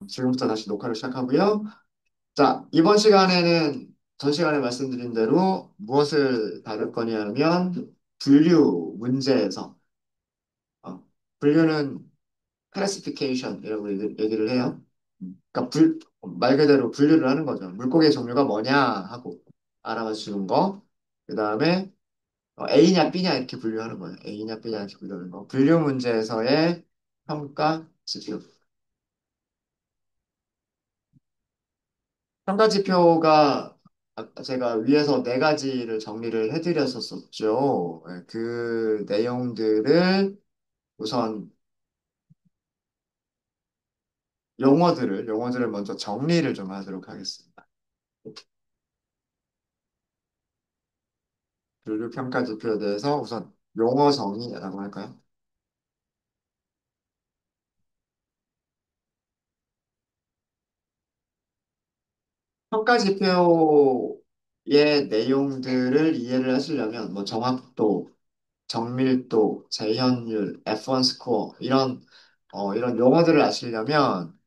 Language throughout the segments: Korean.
지금부터 다시 녹화를 시작하고요. 자, 이번 시간에는 전 시간에 말씀드린 대로 무엇을 다룰 거냐면 분류 문제에서 분류는 classification이라고 얘기를 해요. 그러니까 말 그대로 분류를 하는 거죠. 물고기의 종류가 뭐냐 하고 알아봐 주는 거. 그 다음에 A냐 B냐 이렇게 분류하는 거예요. A냐 B냐 이렇게 분류하는 거. 분류 문제에서의 평가 지표. 평가 지표가 제가 위에서 네 가지를 정리를 해드렸었죠. 예, 그 내용들을 우선 용어들을 먼저 정리를 좀 하도록 하겠습니다. 분류 평가 지표에 대해서 우선 용어 정의라고 할까요? 평가 지표의 내용들을 이해를 하시려면 뭐 정확도, 정밀도, 재현율, F1 스코어 이런 용어들을 아시려면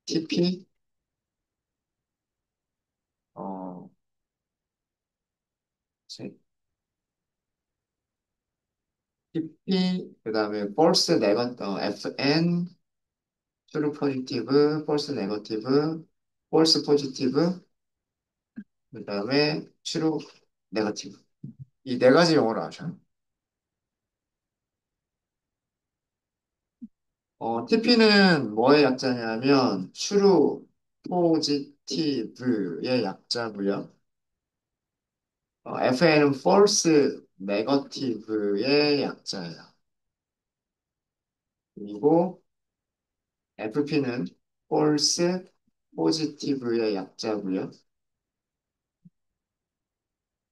TP 어, TP, 그다음에 false negative, FN, true positive, false negative, false positive, 그다음에 true negative. 이 네 가지 용어를 아셔요. TP는 뭐의 약자냐면 true positive의 약자고요. FN은 false negative의 약자예요. 그리고 FP는 false positive의 약자고요.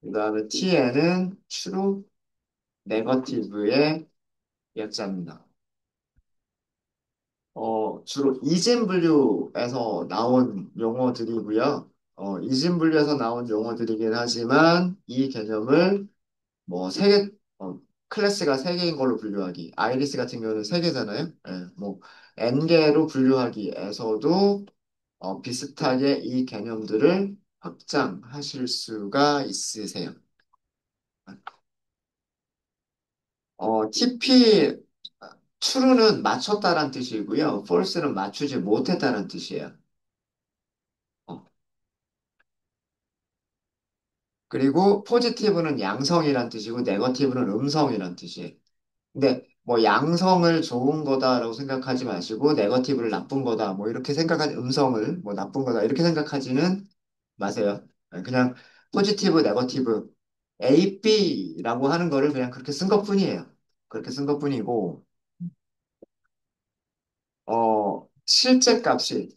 그다음에 TN은 true negative의 약자입니다. 주로 이진 분류에서 나온 용어들이고요. 이진 분류에서 나온 용어들이긴 하지만 이 개념을 뭐 세 개, 클래스가 세 개인 걸로 분류하기. 아이리스 같은 경우는 세 개잖아요. 예, 뭐 N개로 분류하기에서도 비슷하게 이 개념들을 확장하실 수가 있으세요. TP true는 맞췄다란 뜻이고요. false는 맞추지 못했다는 뜻이에요. 어, 그리고 positive는 양성이란 뜻이고 negative는 음성이란 뜻이에요. 근데 뭐 양성을 좋은 거다라고 생각하지 마시고 negative를 나쁜 거다 뭐 이렇게 생각하지 음성을 뭐 나쁜 거다 이렇게 생각하지는 마세요. 그냥 positive, negative, A, B라고 하는 거를 그냥 그렇게 쓴 것뿐이에요. 그렇게 쓴 것뿐이고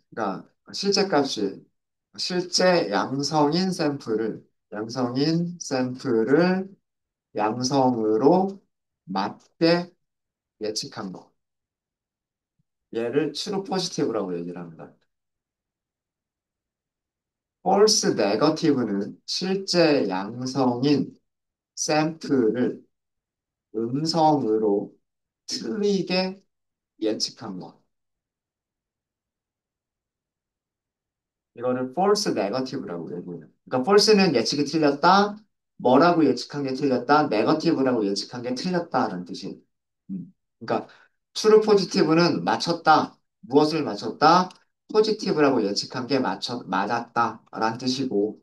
그러니까 실제 값이, 실제 양성인 샘플을 양성으로 맞게 예측한 거. 얘를 true positive라고 얘기를 합니다. false negative는 실제 양성인 샘플을 음성으로 틀리게 예측한 거. 이거를 false negative라고 얘기해요. 그러니까 false는 예측이 틀렸다. 뭐라고 예측한 게 틀렸다. negative라고 예측한 게 틀렸다라는 뜻이에요. 그러니까 true positive는 맞췄다. 무엇을 맞췄다? positive라고 예측한 게 맞았다라는 뜻이고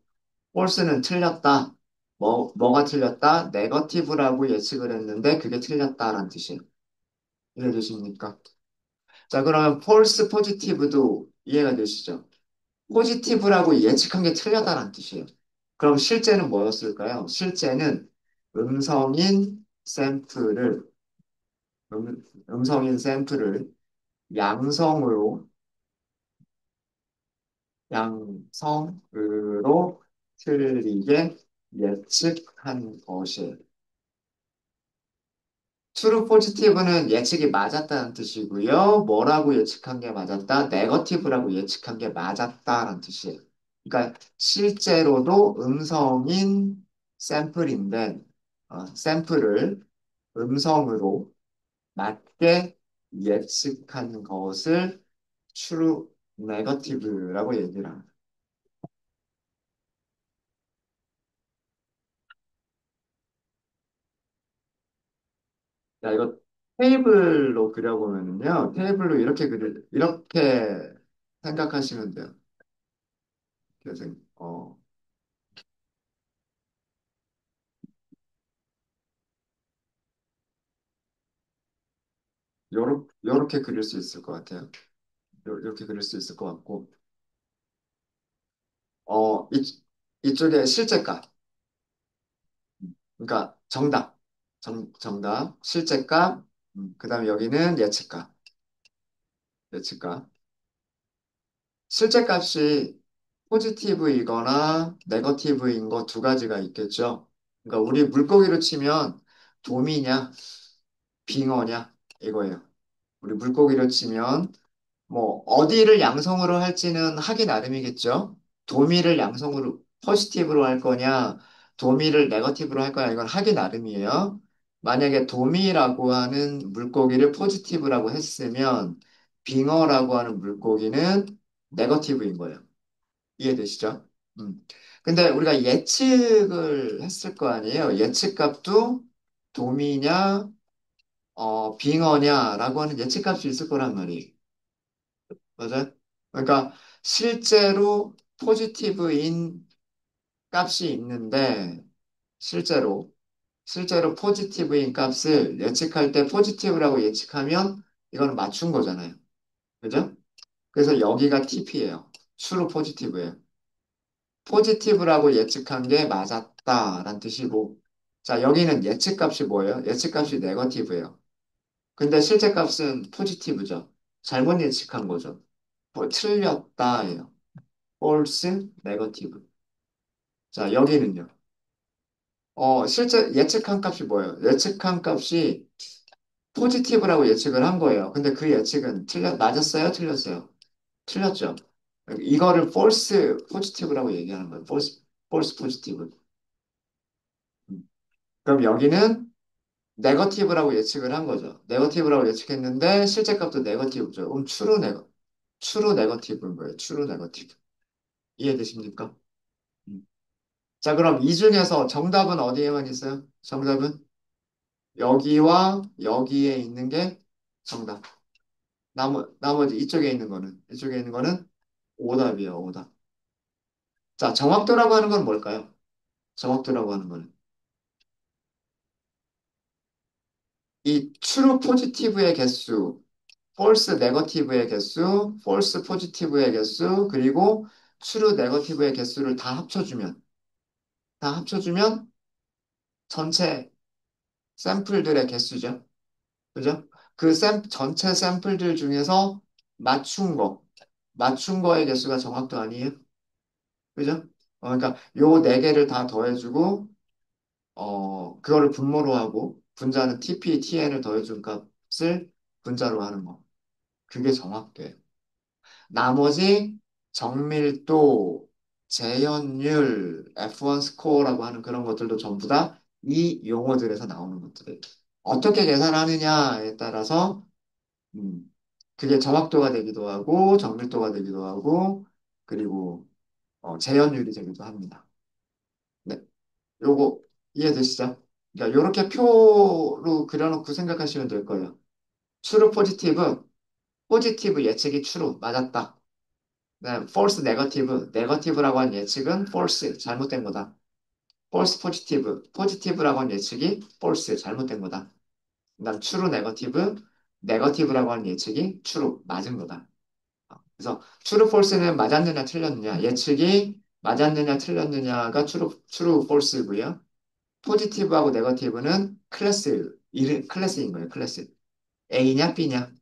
false는 틀렸다. 뭐가 틀렸다? negative라고 예측을 했는데 그게 틀렸다라는 뜻이에요. 이해되십니까? 자, 그러면 false positive도 이해가 되시죠? 포지티브라고 예측한 게 틀렸다는 뜻이에요. 그럼 실제는 뭐였을까요? 실제는 음성인 샘플을, 음성인 샘플을 양성으로, 양성으로 틀리게 예측한 것이에요. true positive는 예측이 맞았다는 뜻이고요. 뭐라고 예측한 게 맞았다? negative라고 예측한 게 맞았다라는 뜻이에요. 그러니까 실제로도 음성인 샘플인데 샘플을 음성으로 맞게 예측한 것을 true negative라고 얘기를 합니다. 자, 이거 테이블로 그려보면은요. 테이블로 이렇게 생각하시면 돼요. 그래서, 요렇게 그릴 수 있을 것 같아요. 이렇게 그릴 수 있을 것 같고, 어, 이, 이쪽에 실제값. 그러니까 정답. 정답. 실제값. 그 다음에 여기는 예측값. 예측값. 실제값이 포지티브이거나 네거티브인 거 두 가지가 있겠죠. 그러니까 우리 물고기로 치면 도미냐, 빙어냐 이거예요. 우리 물고기로 치면 뭐 어디를 양성으로 할지는 하기 나름이겠죠. 도미를 양성으로 포지티브로 할 거냐, 도미를 네거티브로 할 거냐 이건 하기 나름이에요. 만약에 도미라고 하는 물고기를 포지티브라고 했으면 빙어라고 하는 물고기는 네거티브인 거예요. 이해되시죠? 음. 근데 우리가 예측을 했을 거 아니에요. 예측값도 도미냐, 빙어냐라고 하는 예측값이 있을 거란 말이에요. 맞아요? 그러니까 실제로 포지티브인 값이 있는데 실제로 포지티브인 값을 예측할 때 포지티브라고 예측하면 이거는 맞춘 거잖아요. 그죠? 그래서 여기가 TP예요. true positive예요. 포지티브라고 예측한 게 맞았다라는 뜻이고 자 여기는 예측값이 뭐예요? 예측값이 네거티브예요. 근데 실제값은 포지티브죠. 잘못 예측한 거죠. 뭐 틀렸다예요. false, negative. 자, 여기는요. 실제 예측한 값이 뭐예요? 예측한 값이 포지티브라고 예측을 한 거예요. 근데 그 예측은 맞았어요? 틀렸어요? 틀렸죠. 이거를 false positive라고 얘기하는 거예요. false positive. 그럼 여기는 네거티브라고 예측을 한 거죠. 네거티브라고 예측했는데 실제 값도 네거티브죠. 그럼 true negative인 거예요. true negative. 이해되십니까? 음. 자, 그럼 이 중에서 정답은 어디에만 있어요? 정답은 여기와 여기에 있는 게 정답. 나머지 이쪽에 있는 거는 오답이에요, 오답. 자, 정확도라고 하는 건 뭘까요? 정확도라고 하는 거는 이 true positive의 개수, false negative의 개수, false positive의 개수, 그리고 true negative의 개수를 다 합쳐주면 전체 샘플들의 개수죠. 그죠? 전체 샘플들 중에서 맞춘 거, 맞춘 거의 개수가 정확도 아니에요? 그죠? 그러니까 요 네 개를 다 더해주고, 그거를 분모로 하고, 분자는 TP, TN을 더해준 값을 분자로 하는 거. 그게 정확돼요. 나머지 정밀도, 재현율, F1 스코어라고 하는 그런 것들도 전부 다 이 용어들에서 나오는 것들이에요. 어떻게 계산하느냐에 따라서 음, 그게 정확도가 되기도 하고 정밀도가 되기도 하고 그리고 재현율이 되기도 합니다. 네, 요거 이해되시죠? 그러니까 요렇게 표로 그려놓고 생각하시면 될 거예요. true 포지티브, 포지티브 예측이 true 맞았다. 네, false 네거티브, 네거티브라고 한 예측은 false 잘못된 거다. false 포지티브, 포지티브라고 한 예측이 false 잘못된 거다. 그다음 true 네거티브, 네거티브라고 한 예측이 true 맞은 거다. 그래서 true, false는 맞았느냐 틀렸느냐 예측이 맞았느냐 틀렸느냐가 true, false고요. 포지티브하고 네거티브는 클래스인 거예요. 클래스. A냐 B냐.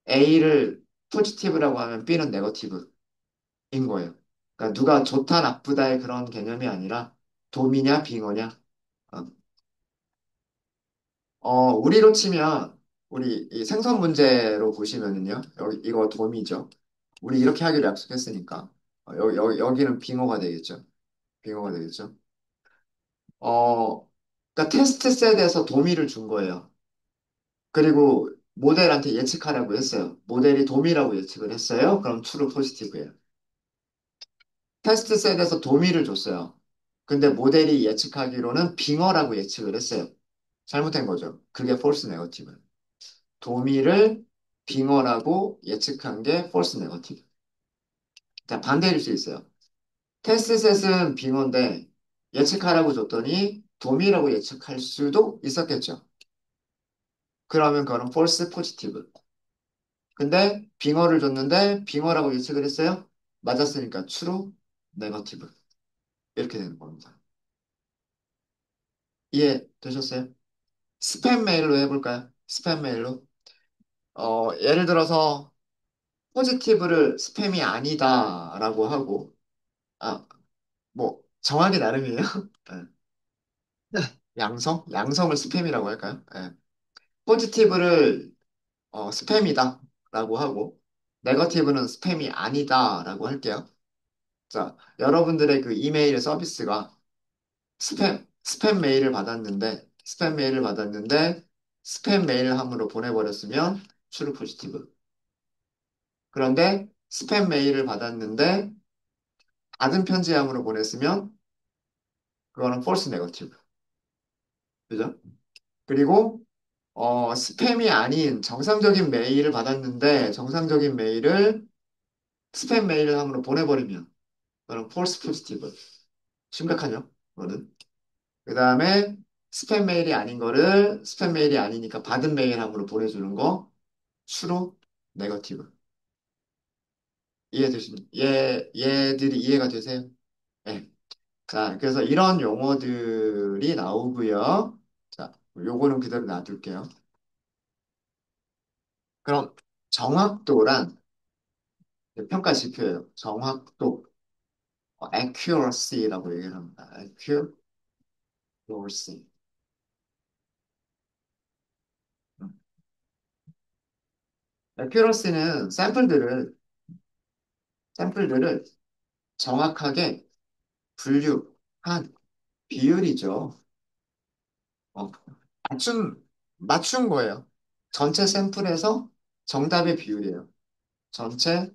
A를 포지티브라고 하면 B는 네거티브인 거예요. 그러니까 누가 좋다 나쁘다의 그런 개념이 아니라 도미냐 빙어냐. 어, 우리로 치면 우리 이 생선 문제로 보시면은요. 여기 이거 도미죠. 우리 이렇게 하기로 약속했으니까 여기는 빙어가 되겠죠. 빙어가 되겠죠. 그러니까 테스트 셋에서 도미를 준 거예요. 그리고 모델한테 예측하라고 했어요. 모델이 돔이라고 예측을 했어요. 그럼 true positive예요. 테스트 셋에서 도미를 줬어요. 근데 모델이 예측하기로는 빙어라고 예측을 했어요. 잘못된 거죠. 그게 false negative. 도미를 빙어라고 예측한 게 false negative. 자, 반대일 수 있어요. 테스트 셋은 빙어인데 예측하라고 줬더니 도미라고 예측할 수도 있었겠죠. 그러면 그거는 false positive. 근데 빙어를 줬는데 빙어라고 예측을 했어요. 맞았으니까 true negative. 이렇게 되는 겁니다. 이해되셨어요? 스팸 메일로 해볼까요? 스팸 메일로. 예를 들어서 포지티브를 스팸이 아니다라고 하고, 아, 뭐 정하기 나름이에요. 네. 양성? 양성을 스팸이라고 할까요? 네. 포지티브를 스팸이다라고 하고, 네거티브는 스팸이 아니다라고 할게요. 자, 여러분들의 그 이메일 서비스가 스팸 메일을 받았는데, 스팸 메일 함으로 보내버렸으면 true 포지티브. 그런데 스팸 메일을 받았는데 받은 편지함으로 보냈으면 그거는 false negative. 그죠? 그리고 스팸이 아닌 정상적인 메일을 받았는데 정상적인 메일을 스팸 메일을 함으로 보내버리면 그거는 false positive. 심각하죠? 그거는. 그 다음에 스팸 메일이 아닌 거를 스팸 메일이 아니니까 받은 메일 함으로 보내주는 거 true negative. 얘들이 이해가 되세요? 네. 자, 그래서 이런 용어들이 나오고요. 자, 요거는 그대로 놔둘게요. 그럼 정확도란 평가 지표예요. 정확도, accuracy라고 얘기를 합니다. accuracy. 음. accuracy는 샘플들을 정확하게 분류한 비율이죠. 어, 맞춘, 맞춘 거예요. 전체 샘플에서 정답의 비율이에요. 전체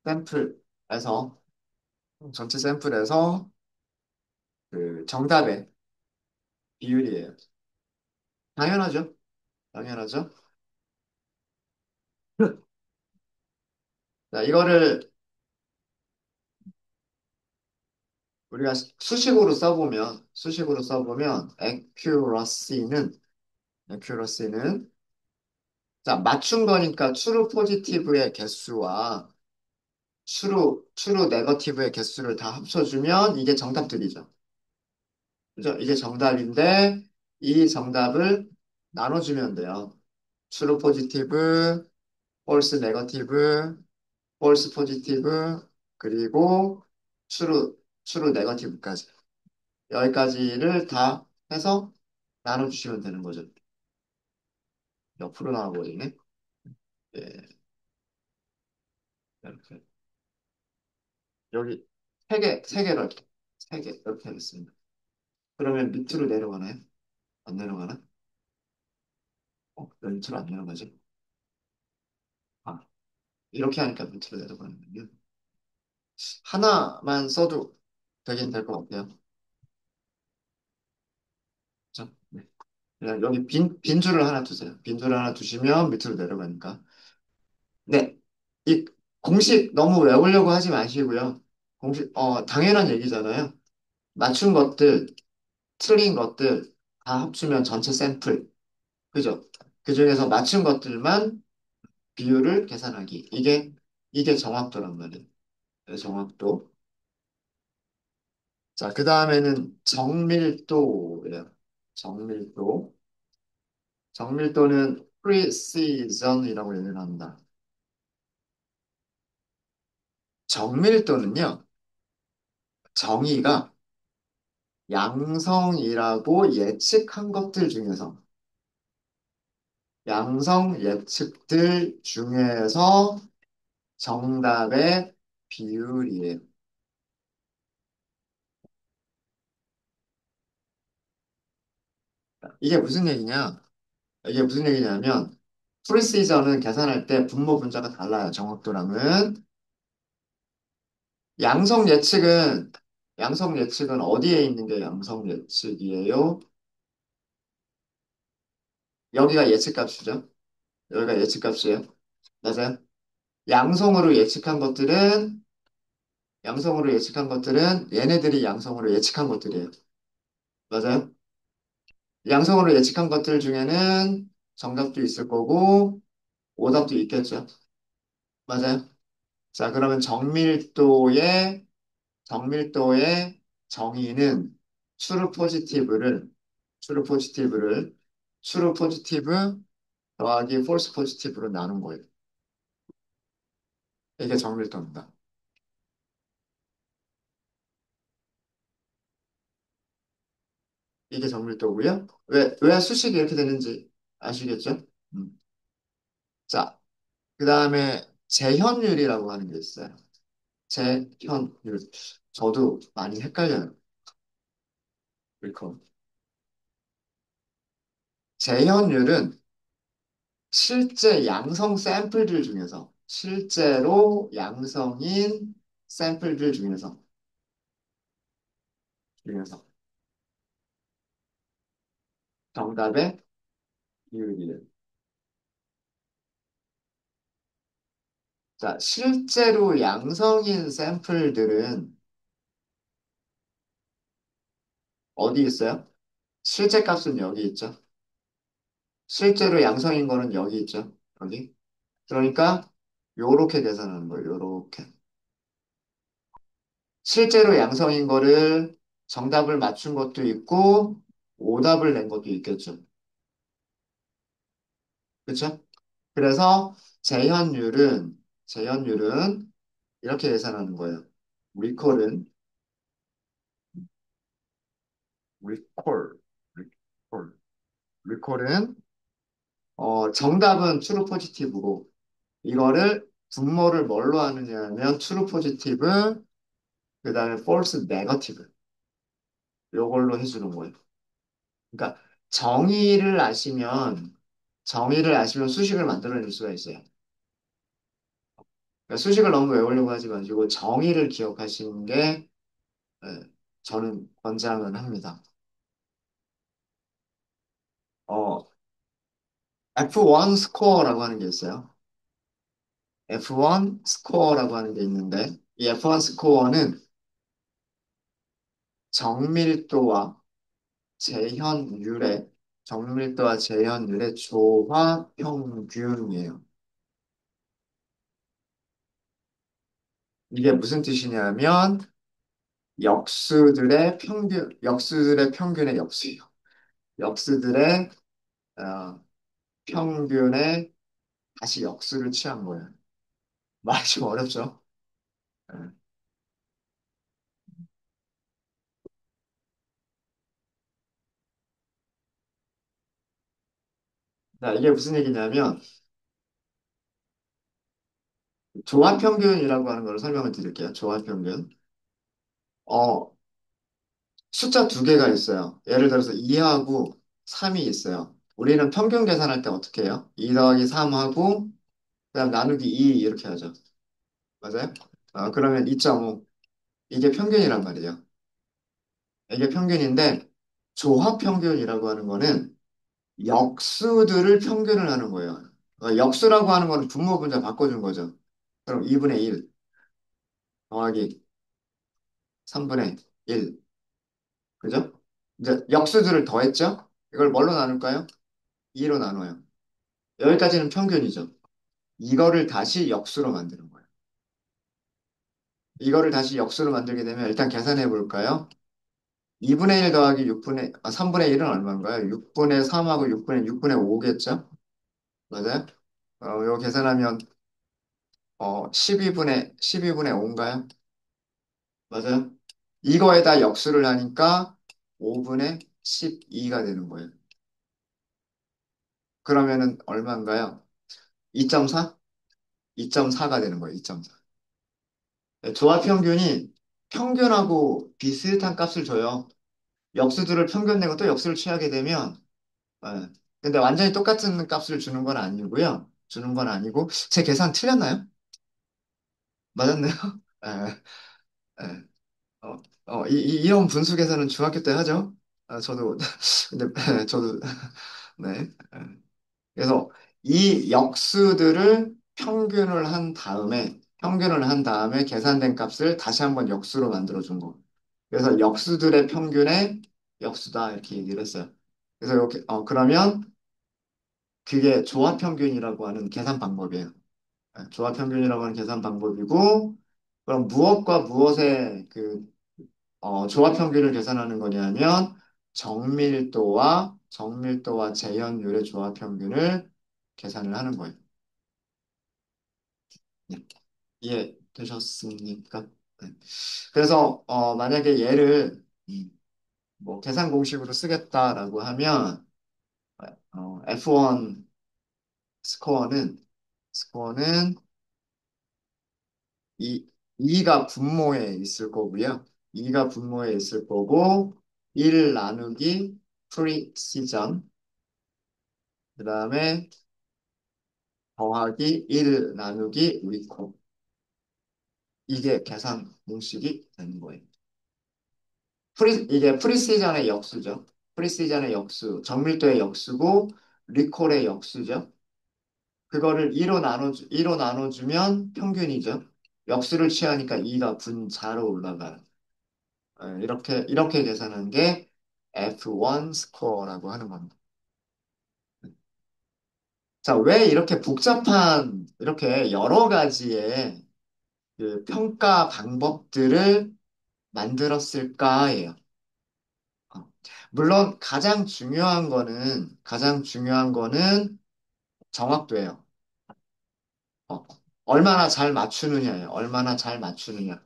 샘플에서 전체 샘플에서 그 정답의 비율이에요. 당연하죠. 당연하죠. 자, 이거를 우리가 수식으로 써보면 accuracy는 자, 맞춘 거니까 true positive의 개수와 true negative의 개수를 다 합쳐주면 이게 정답들이죠. 그죠? 이게 정답인데 이 정답을 나눠주면 돼요. true positive, false negative, false positive, 그리고 true, true negative까지. 여기까지를 다 해서 나눠주시면 되는 거죠. 옆으로 나와버리네. 예, 이렇게. 여기 세 개로 할게요. 세 개, 이렇게 하겠습니다. 그러면 밑으로 내려가나요? 안 내려가나? 왜 밑으로 안 내려가지? 아, 이렇게 하니까 밑으로 내려가는군요. 하나만 써도 되긴 될 것 같아요. 자, 네. 그냥 여기 빈 줄을 하나 두세요. 빈 줄을 하나 두시면 밑으로 내려가니까. 네. 이 공식 너무 외우려고 하지 마시고요. 당연한 얘기잖아요. 맞춘 것들, 틀린 것들 다 합치면 전체 샘플. 그죠? 그 중에서 맞춘 것들만 비율을 계산하기. 이게 정확도란 말이에요. 네, 정확도. 자, 그 다음에는 정밀도예요. 정밀도. 정밀도는 precision이라고 얘기를 한다. 정밀도는요, 정의가 양성이라고 예측한 것들 중에서, 양성 예측들 중에서 정답의 비율이에요. 이게 무슨 얘기냐? 이게 무슨 얘기냐면 프리시저는 계산할 때 분모 분자가 달라요. 정확도랑은. 양성 예측은 양성 예측은 어디에 있는 게 양성 예측이에요? 여기가 예측값이죠. 여기가 예측값이에요. 맞아요. 양성으로 예측한 것들은 양성으로 예측한 것들은 얘네들이 양성으로 예측한 것들이에요. 맞아요. 양성으로 예측한 것들 중에는 정답도 있을 거고 오답도 있겠죠. 맞아요. 자, 그러면 정밀도의 정의는 true positive를 true positive를 true positive 더하기 false positive로 나눈 거예요. 이게 정밀도입니다. 이게 정밀도고요. 왜 수식이 이렇게 되는지 아시겠죠? 음. 자, 그 다음에 재현율이라고 하는 게 있어요. 재현율. 저도 많이 헷갈려요. 그리고 재현율은 실제 양성 샘플들 중에서 실제로 양성인 샘플들 중에서 정답의 비율이에요. 자, 실제로 양성인 샘플들은 어디 있어요? 실제 값은 여기 있죠. 실제로 양성인 거는 여기 있죠. 여기. 그러니까 요렇게 계산하는 거예요. 요렇게. 실제로 양성인 거를 정답을 맞춘 것도 있고 오답을 낸 것도 있겠죠. 그렇죠? 그래서 재현율은 이렇게 계산하는 거예요. 리콜은 리콜 리콜 리콜은 정답은 트루 포지티브고 이거를 분모를 뭘로 하느냐면 트루 포지티브 그다음에 폴스 네거티브 요걸로 해주는 거예요. 그러니까 정의를 아시면 정의를 아시면 수식을 만들어낼 수가 있어요. 그러니까 수식을 너무 외우려고 하지 마시고 정의를 기억하시는 게 예, 저는 권장을 합니다. 어, F1 스코어라고 하는 게 있어요. F1 스코어라고 하는 게 있는데 이 F1 스코어는 정밀도와 재현율의 정밀도와 재현율의 조화 평균이에요. 이게 무슨 뜻이냐면 역수들의 평균의 역수예요. 역수들의 어, 평균의 다시 역수를 취한 거예요. 말이 좀 어렵죠? 예. 자, 이게 무슨 얘기냐면 조합평균이라고 하는 걸 설명을 드릴게요. 조합평균. 어, 숫자 두 개가 있어요. 예를 들어서 2하고 3이 있어요. 우리는 평균 계산할 때 어떻게 해요? 2 더하기 3하고 그다음 나누기 2 이렇게 하죠. 맞아요? 그러면 2.5. 이게 평균이란 말이에요. 이게 평균인데 조합평균이라고 하는 거는 역수들을 평균을 하는 거예요. 역수라고 하는 거는 분모 분자 바꿔준 거죠. 그럼 2분의 1 더하기 3분의 1. 그죠? 이제 역수들을 더했죠? 이걸 뭘로 나눌까요? 2로 나눠요. 여기까지는 평균이죠. 이거를 다시 역수로 만드는 거예요. 이거를 다시 역수로 만들게 되면 일단 계산해 볼까요? 2분의 1 더하기 3분의 1은 얼마인가요? 6분의 3하고 6분의 5겠죠? 맞아요? 이거 계산하면 12분의 5인가요? 맞아요? 이거에다 역수를 하니까 5분의 12가 되는 거예요. 그러면은 얼마인가요? 2.4? 2.4가 되는 거예요. 2.4. 조합 평균이 평균하고 비슷한 값을 줘요. 역수들을 평균 내고 또 역수를 취하게 되면 예, 근데 완전히 똑같은 값을 주는 건 아니고요. 주는 건 아니고, 제 계산 틀렸나요? 맞았네요. 예, 예. 이런 분수 계산은 중학교 때 하죠. 아, 저도, 근데, 저도, 네. 예. 그래서 이 역수들을 평균을 한 다음에 계산된 값을 다시 한번 역수로 만들어 준 거. 그래서 역수들의 평균의 역수다 이렇게 얘기를 했어요. 그래서 이렇게 그러면 그게 조합 평균이라고 하는 계산 방법이에요. 네, 조합 평균이라고 하는 계산 방법이고 그럼 무엇과 무엇의 조합 평균을 계산하는 거냐면 정밀도와 재현율의 조합 평균을 계산을 하는 거예요. 네. 이해되셨습니까? 네. 그래서 만약에 얘를 뭐 계산 공식으로 쓰겠다라고 하면 F1 스코어는 이 2가 분모에 있을 거고요. 2가 분모에 있을 거고 1 나누기 프리시전 그다음에 더하기 1 나누기 리코 이게 계산 공식이 되는 거예요. 이게 프리시전의 역수죠. 프리시전의 역수, 정밀도의 역수고 리콜의 역수죠. 그거를 2로 나눠주면 평균이죠. 역수를 취하니까 2가 분자로 올라가요. 이렇게 계산한 게 F1 스코어라고 하는 겁니다. 자, 왜 이렇게 이렇게 여러 가지의 그 평가 방법들을 만들었을까예요. 어, 물론 가장 중요한 거는 정확도예요. 어, 얼마나 잘 맞추느냐예요. 얼마나 잘 맞추느냐.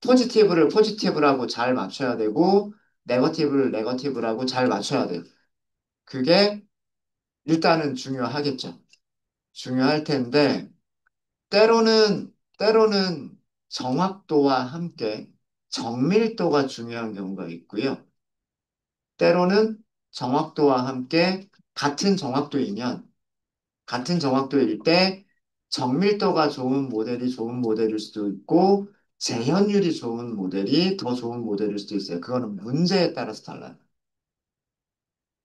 포지티브를 포지티브라고 잘 맞춰야 되고, 네거티브를 네거티브라고 잘 맞춰야 돼요. 그게 일단은 중요하겠죠. 중요할 텐데, 때로는 정확도와 함께 정밀도가 중요한 경우가 있고요. 때로는 정확도와 함께 같은 정확도일 때 정밀도가 좋은 모델일 수도 있고 재현율이 좋은 모델이 더 좋은 모델일 수도 있어요. 그거는 문제에 따라서 달라요.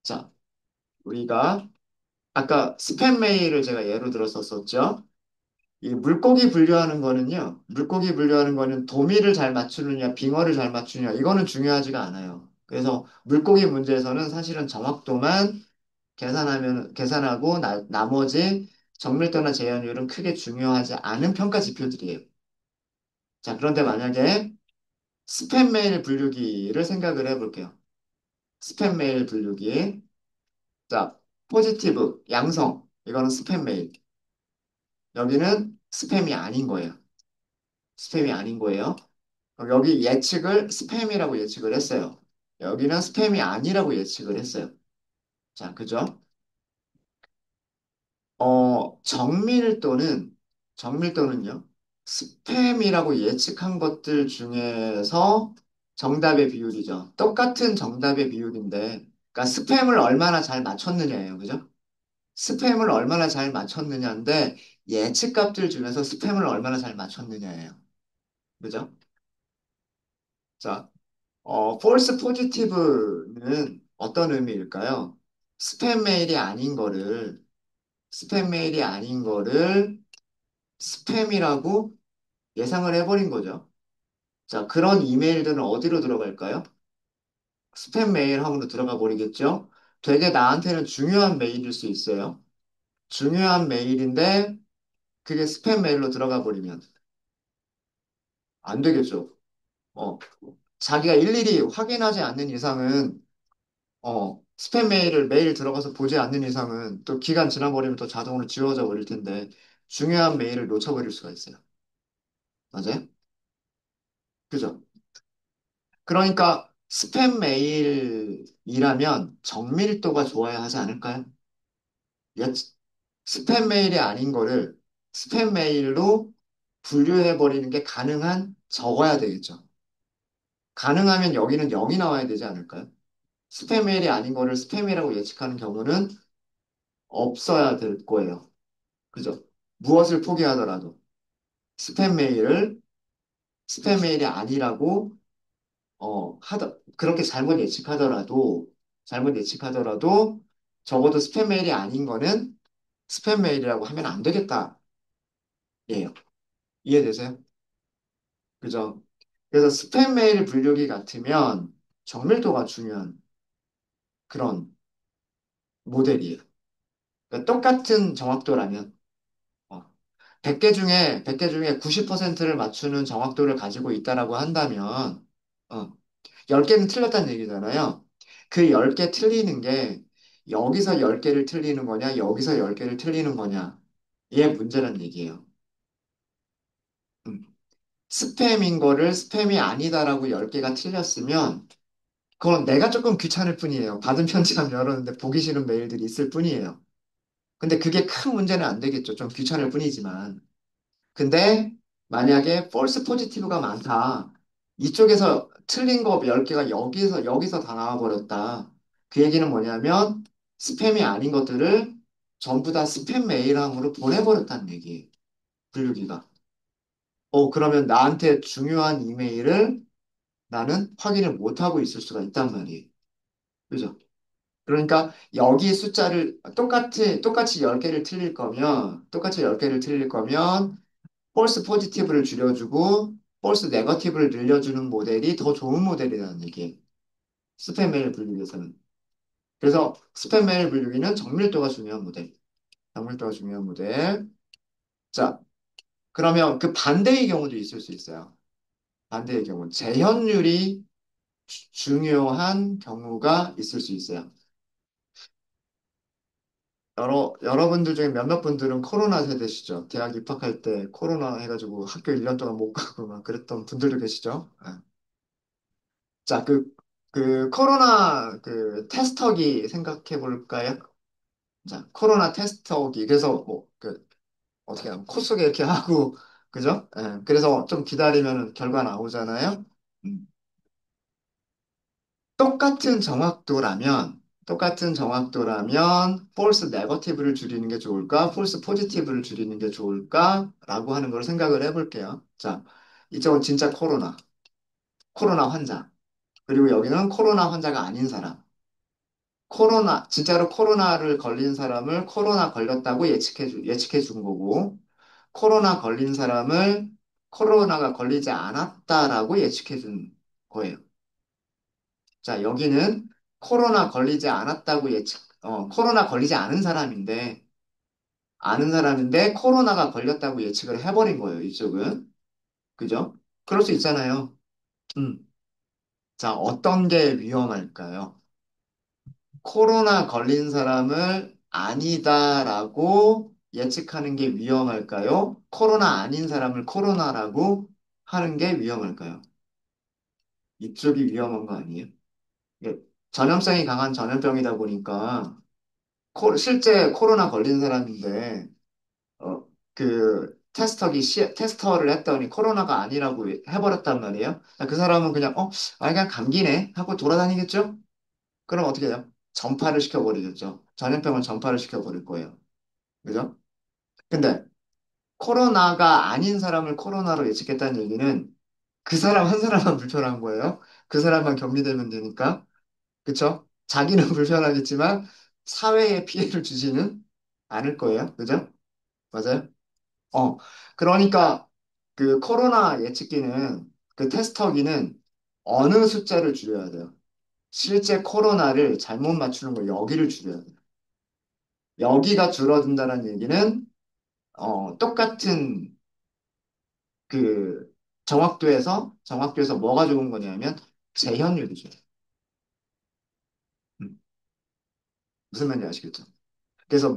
자, 우리가 아까 스팸 메일을 제가 예로 들었었죠. 이 물고기 분류하는 거는 도미를 잘 맞추느냐, 빙어를 잘 맞추느냐, 이거는 중요하지가 않아요. 그래서 물고기 문제에서는 사실은 정확도만 계산하고 나머지 정밀도나 재현율은 크게 중요하지 않은 평가 지표들이에요. 자, 그런데 만약에 스팸 메일 분류기를 생각을 해볼게요. 스팸 메일 분류기. 자, 포지티브, 양성. 이거는 스팸 메일. 여기는 스팸이 아닌 거예요. 스팸이 아닌 거예요. 그럼 여기 예측을 스팸이라고 예측을 했어요. 여기는 스팸이 아니라고 예측을 했어요. 자, 그죠? 정밀도는요, 스팸이라고 예측한 것들 중에서 정답의 비율이죠. 똑같은 정답의 비율인데, 그러니까 스팸을 얼마나 잘 맞췄느냐예요. 그죠? 스팸을 얼마나 잘 맞췄느냐인데, 예측값들 중에서 스팸을 얼마나 잘 맞췄느냐예요. 그죠? 자, false positive는 어떤 의미일까요? 스팸 메일이 아닌 거를, 스팸 메일이 아닌 거를 스팸이라고 예상을 해버린 거죠. 자, 그런 이메일들은 어디로 들어갈까요? 스팸 메일 함으로 들어가 버리겠죠? 되게 나한테는 중요한 메일일 수 있어요. 중요한 메일인데 그게 스팸 메일로 들어가 버리면 안 되겠죠. 어, 자기가 일일이 확인하지 않는 이상은 스팸 메일을 매일 들어가서 보지 않는 이상은 또 기간 지나버리면 또 자동으로 지워져 버릴 텐데 중요한 메일을 놓쳐버릴 수가 있어요. 맞아요? 그죠? 그러니까 스팸 메일이라면 정밀도가 좋아야 하지 않을까요? 예, 스팸 메일이 아닌 거를 스팸 메일로 분류해버리는 게 가능한 적어야 되겠죠. 가능하면 여기는 0이 나와야 되지 않을까요? 스팸 메일이 아닌 거를 스팸이라고 예측하는 경우는 없어야 될 거예요. 그죠? 무엇을 포기하더라도 스팸 메일을 스팸 메일이 아니라고 그렇게 잘못 예측하더라도 적어도 스팸 메일이 아닌 거는 스팸 메일이라고 하면 안 되겠다. 예요. 이해되세요? 그죠? 그래서 스팸 메일 분류기 같으면 정밀도가 중요한 그런 모델이에요. 그러니까 똑같은 정확도라면 어, 100개 중에 90%를 맞추는 정확도를 가지고 있다라고 한다면 어, 10개는 틀렸다는 얘기잖아요. 그 10개 틀리는 게 여기서 10개를 틀리는 거냐, 여기서 10개를 틀리는 거냐. 얘 문제란 얘기예요. 음. 스팸인 거를 스팸이 아니다라고 10개가 틀렸으면 그건 내가 조금 귀찮을 뿐이에요. 받은 편지만 열었는데 보기 싫은 메일들이 있을 뿐이에요. 근데 그게 큰 문제는 안 되겠죠. 좀 귀찮을 뿐이지만. 근데 만약에 false positive가 많다. 이쪽에서 틀린 거 10개가 여기서 다 나와버렸다. 그 얘기는 뭐냐면 스팸이 아닌 것들을 전부 다 스팸 메일함으로 보내버렸다는 얘기예요. 분류기가. 그러면 나한테 중요한 이메일을 나는 확인을 못하고 있을 수가 있단 말이에요. 그죠? 그러니까 여기 숫자를 똑같이 10개를 똑같이 10개를 틀릴 거면 폴스 포지티브를 줄여주고 폴스 네거티브를 늘려주는 모델이 더 좋은 모델이라는 얘기예요. 스팸 메일 분류기에서는. 그래서 스팸 메일 분류기는 정밀도가 중요한 모델. 정밀도가 중요한 모델. 자, 그러면 그 반대의 경우도 있을 수 있어요. 반대의 경우. 재현율이 중요한 경우가 있을 수 있어요. 여러분들 중에 몇몇 분들은 코로나 세대시죠. 대학 입학할 때 코로나 해가지고 학교 1년 동안 못 가고 막 그랬던 분들도 계시죠. 예. 자, 코로나 테스터기 생각해 볼까요? 자, 코로나 테스터기. 그래서 어떻게 하면 코 속에 이렇게 하고, 그죠? 예, 그래서 좀 기다리면 결과 나오잖아요. 음. 똑같은 정확도라면, false negative를 줄이는 게 좋을까? false positive를 줄이는 게 좋을까? 라고 하는 걸 생각을 해볼게요. 자, 이쪽은 진짜 코로나 환자. 그리고 여기는 코로나 환자가 아닌 사람. 진짜로 코로나를 걸린 사람을 코로나 걸렸다고 예측해 준 거고, 코로나 걸린 사람을 코로나가 걸리지 않았다라고 예측해 준 거예요. 자, 여기는 코로나 걸리지 않은 사람인데, 코로나가 걸렸다고 예측을 해버린 거예요, 이쪽은. 그죠? 그럴 수 있잖아요. 음. 자, 어떤 게 위험할까요? 코로나 걸린 사람을 아니다라고 예측하는 게 위험할까요? 코로나 아닌 사람을 코로나라고 하는 게 위험할까요? 이쪽이 위험한 거 아니에요? 이게 전염성이 강한 전염병이다 보니까 실제 코로나 걸린 사람인데 테스터를 했더니 코로나가 아니라고 해버렸단 말이에요. 그 사람은 그냥 감기네 하고 돌아다니겠죠? 그럼 어떻게 해요? 전파를 시켜버리겠죠. 전염병을 전파를 시켜버릴 거예요. 그죠? 근데 코로나가 아닌 사람을 코로나로 예측했다는 얘기는 그 사람 한 사람만 불편한 거예요. 그 사람만 격리되면 되니까. 그쵸? 자기는 불편하겠지만 사회에 피해를 주지는 않을 거예요. 그죠? 맞아요? 어. 그러니까 그 코로나 예측기는 그 테스터기는 어느 숫자를 줄여야 돼요? 실제 코로나를 잘못 맞추는 거 여기를 줄여야 돼요. 여기가 줄어든다는 얘기는 똑같은 그 정확도에서 뭐가 좋은 거냐면 재현율이죠. 음, 무슨 말인지 아시겠죠? 그래서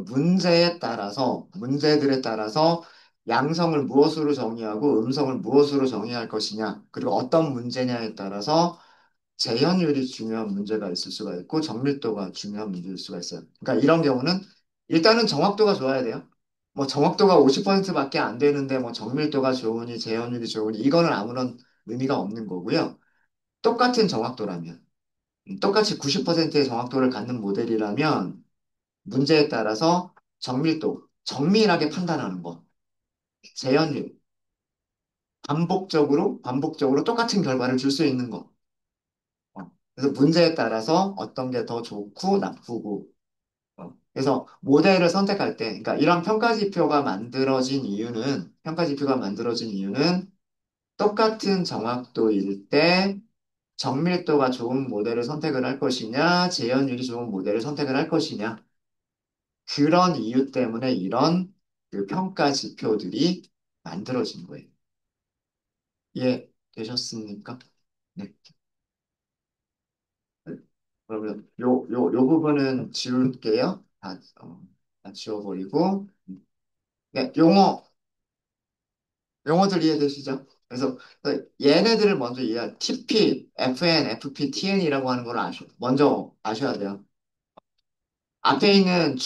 문제들에 따라서 양성을 무엇으로 정의하고 음성을 무엇으로 정의할 것이냐, 그리고 어떤 문제냐에 따라서 재현율이 중요한 문제가 있을 수가 있고 정밀도가 중요한 문제일 수가 있어요. 그러니까 이런 경우는 일단은 정확도가 좋아야 돼요. 뭐 정확도가 50%밖에 안 되는데 뭐 정밀도가 좋으니 재현율이 좋으니 이거는 아무런 의미가 없는 거고요. 똑같은 정확도라면. 똑같이 90%의 정확도를 갖는 모델이라면 문제에 따라서 정밀도, 정밀하게 판단하는 거, 재현율, 반복적으로 똑같은 결과를 줄 수 있는 거. 그래서 문제에 따라서 어떤 게 더 좋고 나쁘고. 그래서 모델을 선택할 때, 그러니까 이런 평가 지표가 만들어진 이유는 똑같은 정확도일 때 정밀도가 좋은 모델을 선택을 할 것이냐, 재현율이 좋은 모델을 선택을 할 것이냐. 그런 이유 때문에 이런 그 평가 지표들이 만들어진 거예요. 이해되셨습니까? 네. 그러면 요 부분은 지울게요. 다 지워버리고. 네, 용어들 이해되시죠? 그래서 얘네들을 먼저 TP, FN, FP, TN이라고 하는 걸 먼저 아셔야 돼요. 앞에 있는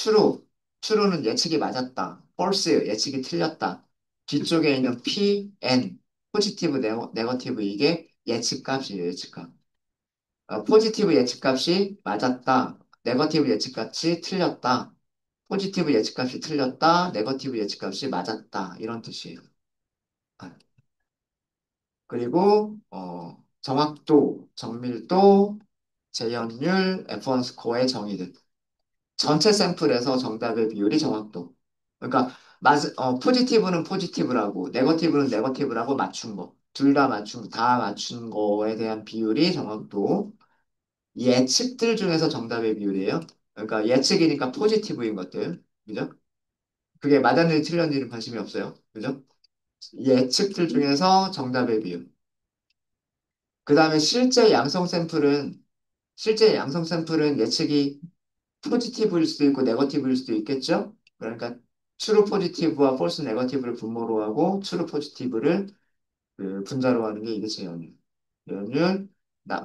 true는 예측이 맞았다. false, 예측이 틀렸다. 뒤쪽에 있는 P, N, 포지티브, 네거티브 이게 예측값이에요, 예측값. 포지티브 예측값이 맞았다. 네거티브 예측값이 틀렸다. 포지티브 예측값이 틀렸다. 네거티브 예측값이 맞았다. 이런 뜻이에요. 아, 그리고 정확도, 정밀도, 재현율, F1 스코어의 정의들. 전체 샘플에서 정답의 비율이 정확도. 그러니까 포지티브는 포지티브라고, 네거티브는 네거티브라고 맞춘 거. 다 맞춘 거에 대한 비율이 정확도. 예측들 중에서 정답의 비율이에요. 그러니까 예측이니까 포지티브인 것들. 그죠? 그게 맞았는지 틀렸는지는 관심이 없어요. 그죠? 예측들 중에서 정답의 비율. 그 다음에 실제 양성 샘플은 예측이 포지티브일 수도 있고 네거티브일 수도 있겠죠? 그러니까 트루 포지티브와 폴스 네거티브를 분모로 하고 트루 포지티브를 그 분자로 하는 게 이게 재현율. 재현율,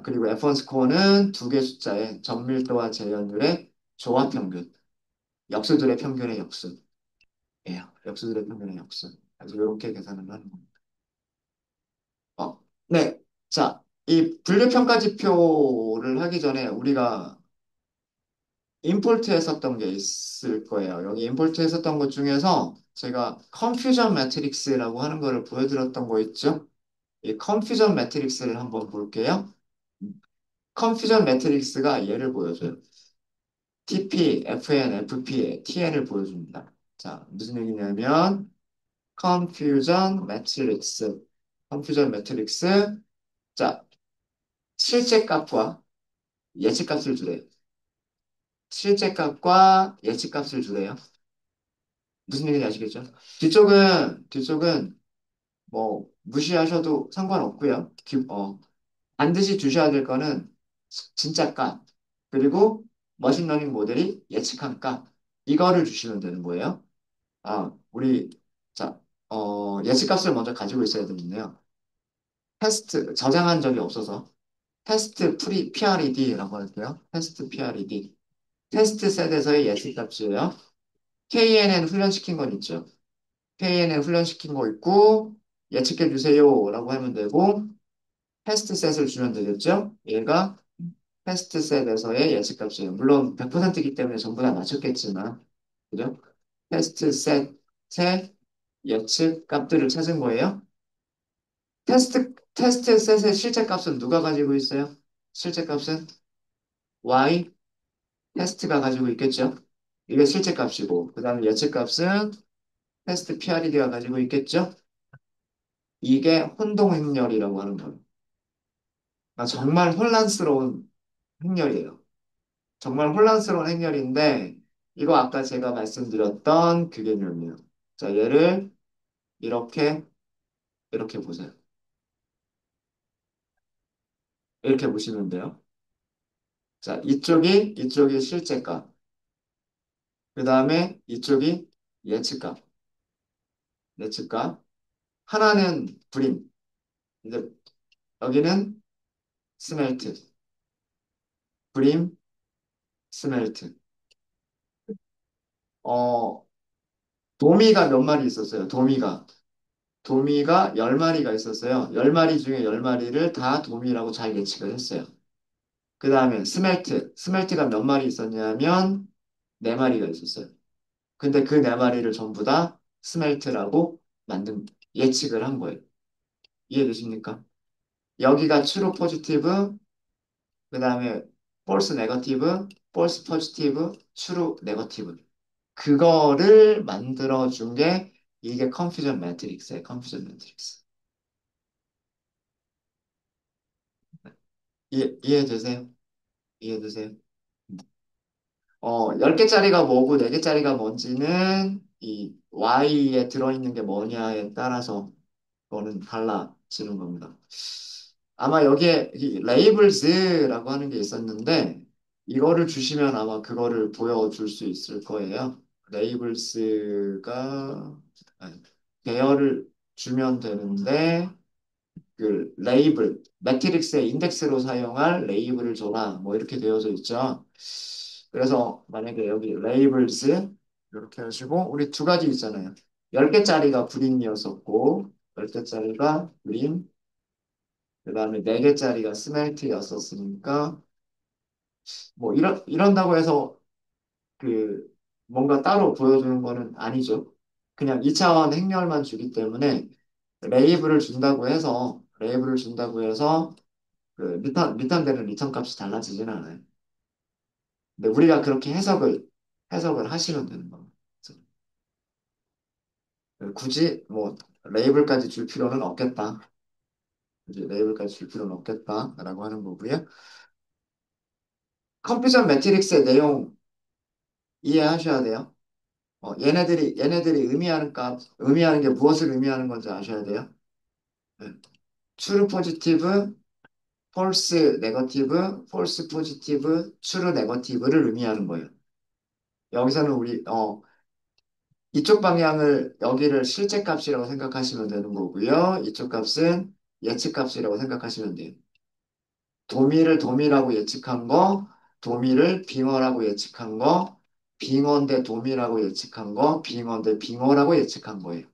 그리고 F1 스코어는 두 개 숫자의 정밀도와 재현율의 조합 평균. 역수들의 평균의 역수. 예, 역수들의 평균의 역수. 그래서 이렇게 계산을 하는 겁니다. 네. 자, 이 분류평가 지표를 하기 전에 우리가 임포트 했었던 게 있을 거예요. 여기 임포트 했었던 것 중에서 제가 컨퓨전 매트릭스라고 하는 거를 보여드렸던 거 있죠? 이 컨퓨전 매트릭스를 한번 볼게요. 컨퓨전 매트릭스가 얘를 보여줘요. TP, FN, FP, TN을 보여줍니다. 자, 무슨 얘기냐면 컨퓨전 매트릭스. 컨퓨전 매트릭스. 자, 실제 값과 예측 값을 주래요. 실제 값과 예측 값을 주래요. 무슨 얘기인지 아시겠죠? 뒤쪽은 뭐 무시하셔도 상관없고요. 반드시 주셔야 될 거는 진짜 값, 그리고 머신러닝 모델이 예측한 값, 이거를 주시면 되는 거예요. 우리, 자, 예측 값을 먼저 가지고 있어야 되는데요. 저장한 적이 없어서, PRED라고 할게요. 테스트 PRED. 테스트 셋에서의 예측 값이에요. KNN 훈련시킨 건 있죠. KNN 훈련시킨 거 있고, 예측해 주세요라고 하면 되고, 테스트 셋을 주면 되겠죠? 얘가 테스트 셋에서의 예측값이에요. 물론 100%이기 때문에 전부 다 맞췄겠지만, 그죠? 테스트 셋의 예측 값들을 찾은 거예요. 테스트 셋의 실제 값은 누가 가지고 있어요? 실제 값은 Y 테스트가 가지고 있겠죠? 이게 실제 값이고, 그 다음에 예측 값은 테스트 PRED가 가지고 있겠죠? 이게 혼동 행렬이라고 하는 거예요. 그러니까 정말 혼란스러운 행렬이에요. 정말 혼란스러운 행렬인데, 이거 아까 제가 말씀드렸던 그 개념이에요. 자, 얘를 이렇게, 이렇게 보세요. 이렇게 보시면 돼요. 자, 이쪽이 실제값. 그 다음에 이쪽이 예측값. 예측값. 하나는 불임. 이제 여기는 스멜트. 불임, 스멜트. 어, 도미가 몇 마리 있었어요? 도미가 10마리가 있었어요. 10마리 중에 10마리를 다 도미라고 잘 예측을 했어요. 그 다음에 스멜트가 몇 마리 있었냐면 네 마리가 있었어요. 근데 그 네 마리를 전부 다 스멜트라고 예측을 한 거예요. 이해되십니까? 여기가 true positive, 그 다음에 false negative, false positive, true negative. 그거를 만들어준 게 이게 컨퓨전 매트릭스예요. 컨퓨전 매트릭스. 이해되세요? 이해되세요? 10개짜리가 뭐고 4개짜리가 뭔지는 이 Y에 들어있는 게 뭐냐에 따라서 그거는 달라지는 겁니다. 아마 여기에 이 레이블즈라고 하는 게 있었는데 이거를 주시면 아마 그거를 보여줄 수 있을 거예요. 레이블스가 아니, 배열을 주면 되는데 그 레이블, 매트릭스의 인덱스로 사용할 레이블을 줘라. 뭐 이렇게 되어져 있죠. 그래서 만약에 여기 레이블스 이렇게 하시고 우리 두 가지 있잖아요. 10개짜리가 브림이었었고 10개짜리가 브림, 그다음에 4개짜리가 스멜트였었으니까 뭐 이런다고 해서 그 뭔가 따로 보여주는 거는 아니죠. 그냥 2차원 행렬만 주기 때문에 레이블을 준다고 해서 그 리턴되는 리턴 값이 달라지지는 않아요. 근데 우리가 그렇게 해석을 하시면 되는 겁니다. 그래서 굳이 뭐 레이블까지 줄 필요는 없겠다. 굳이 레이블까지 줄 필요는 없겠다라고 하는 거고요. 컴퓨전 매트릭스의 내용 이해하셔야 돼요. 얘네들이 의미하는 게 무엇을 의미하는 건지 아셔야 돼요. 네. true positive, false negative, false positive, true negative를 의미하는 거예요. 여기서는 이쪽 방향을 여기를 실제 값이라고 생각하시면 되는 거고요. 이쪽 값은 예측 값이라고 생각하시면 돼요. 도미를 예측한 거, 도미를 빙어라고 예측한 거, 빙어인 도미라고 예측한 거, 빙어인 빙어라고 예측한 거예요.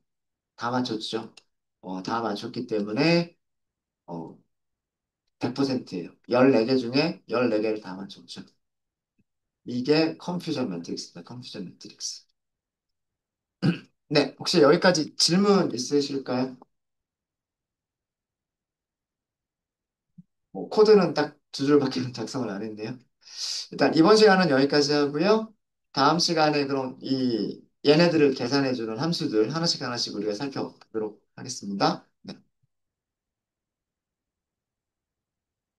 다 맞췄죠? 다 맞췄기 때문에 100%예요. 14개 중에 14개를 다 맞췄죠. 이게 컨퓨전 매트릭스입니다. 컨퓨전 매트릭스. 네, 혹시 여기까지 질문 있으실까요? 뭐 코드는 딱 두 줄밖에 작성을 안 했네요. 일단 이번 시간은 여기까지 하고요. 다음 시간에 그럼 이 얘네들을 계산해주는 함수들 하나씩 하나씩 우리가 살펴보도록 하겠습니다.